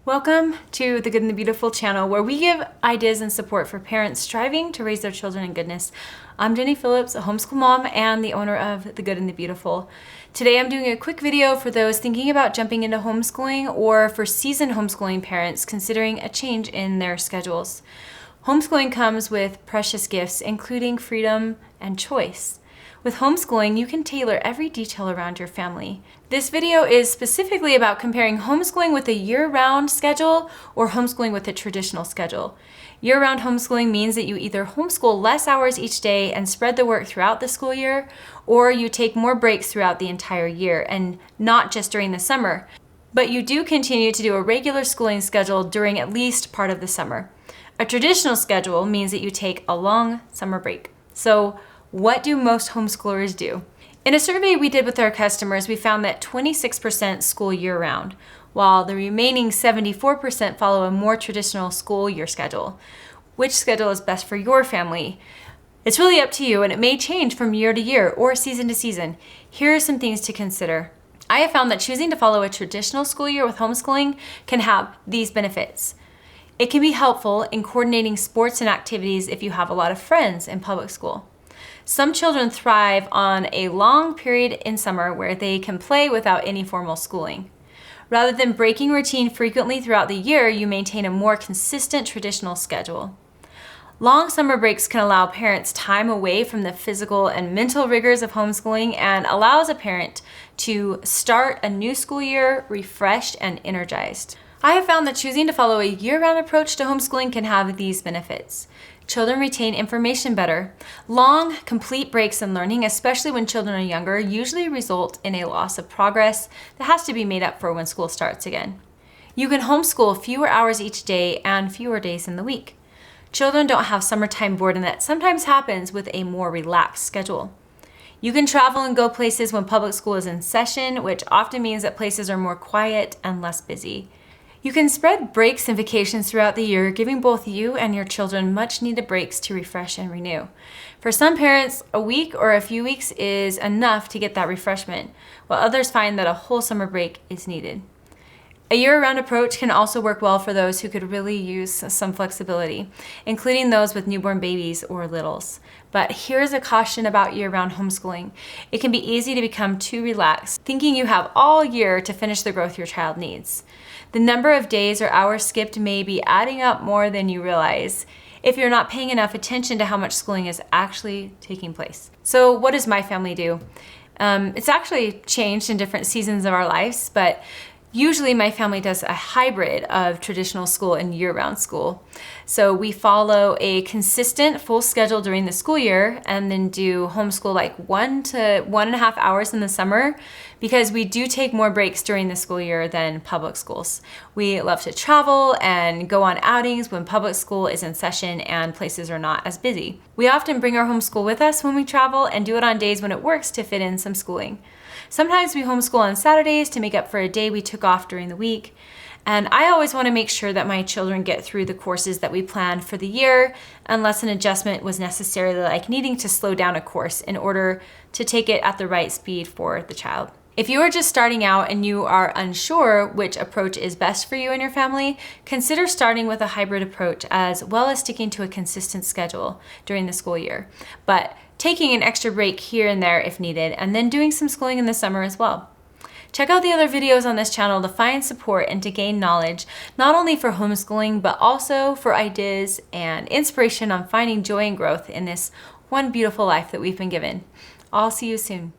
Welcome to the Good and the Beautiful channel, where we give ideas and support for parents striving to raise their children in goodness. I'm Jenny Phillips, a homeschool mom and the owner of The Good and the Beautiful. Today I'm doing a quick video for those thinking about jumping into homeschooling or for seasoned homeschooling parents considering a change in their schedules. Homeschooling comes with precious gifts, including freedom and choice. With homeschooling, you can tailor every detail around your family. This video is specifically about comparing homeschooling with a year-round schedule or homeschooling with a traditional schedule. Year-round homeschooling means that you either homeschool less hours each day and spread the work throughout the school year, or you take more breaks throughout the entire year and not just during the summer. But you do continue to do a regular schooling schedule during at least part of the summer. A traditional schedule means that you take a long summer break. So, what do most homeschoolers do? In a survey we did with our customers, we found that 26% school year-round, while the remaining 74% follow a more traditional school year schedule. Which schedule is best for your family? It's really up to you, and it may change from year to year or season to season. Here are some things to consider. I have found that choosing to follow a traditional school year with homeschooling can have these benefits. It can be helpful in coordinating sports and activities if you have a lot of friends in public school. Some children thrive on a long period in summer where they can play without any formal schooling. Rather than breaking routine frequently throughout the year, you maintain a more consistent traditional schedule. Long summer breaks can allow parents time away from the physical and mental rigors of homeschooling and allows a parent to start a new school year refreshed and energized. I have found that choosing to follow a year-round approach to homeschooling can have these benefits. Children retain information better. Long, complete breaks in learning, especially when children are younger, usually result in a loss of progress that has to be made up for when school starts again. You can homeschool fewer hours each day and fewer days in the week. Children don't have summertime boredom that sometimes happens with a more relaxed schedule. You can travel and go places when public school is in session, which often means that places are more quiet and less busy. You can spread breaks and vacations throughout the year, giving both you and your children much needed breaks to refresh and renew. For some parents, a week or a few weeks is enough to get that refreshment, while others find that a whole summer break is needed. A year-round approach can also work well for those who could really use some flexibility, including those with newborn babies or littles. But here's a caution about year-round homeschooling. It can be easy to become too relaxed, thinking you have all year to finish the growth your child needs. The number of days or hours skipped may be adding up more than you realize if you're not paying enough attention to how much schooling is actually taking place. So what does my family do? It's actually changed in different seasons of our lives, but usually my family does a hybrid of traditional school and year-round school. So we follow a consistent full schedule during the school year and then do homeschool like 1 to 1.5 hours in the summer, because we do take more breaks during the school year than public schools. We love to travel and go on outings when public school is in session and places are not as busy. We often bring our homeschool with us when we travel and do it on days when it works to fit in some schooling. Sometimes we homeschool on Saturdays to make up for a day we took off during the week. And I always want to make sure that my children get through the courses that we planned for the year, unless an adjustment was necessary, like needing to slow down a course in order to take it at the right speed for the child. If you are just starting out and you are unsure which approach is best for you and your family, consider starting with a hybrid approach as well as sticking to a consistent schedule during the school year, but taking an extra break here and there if needed, and then doing some schooling in the summer as well. Check out the other videos on this channel to find support and to gain knowledge, not only for homeschooling, but also for ideas and inspiration on finding joy and growth in this one beautiful life that we've been given. I'll see you soon.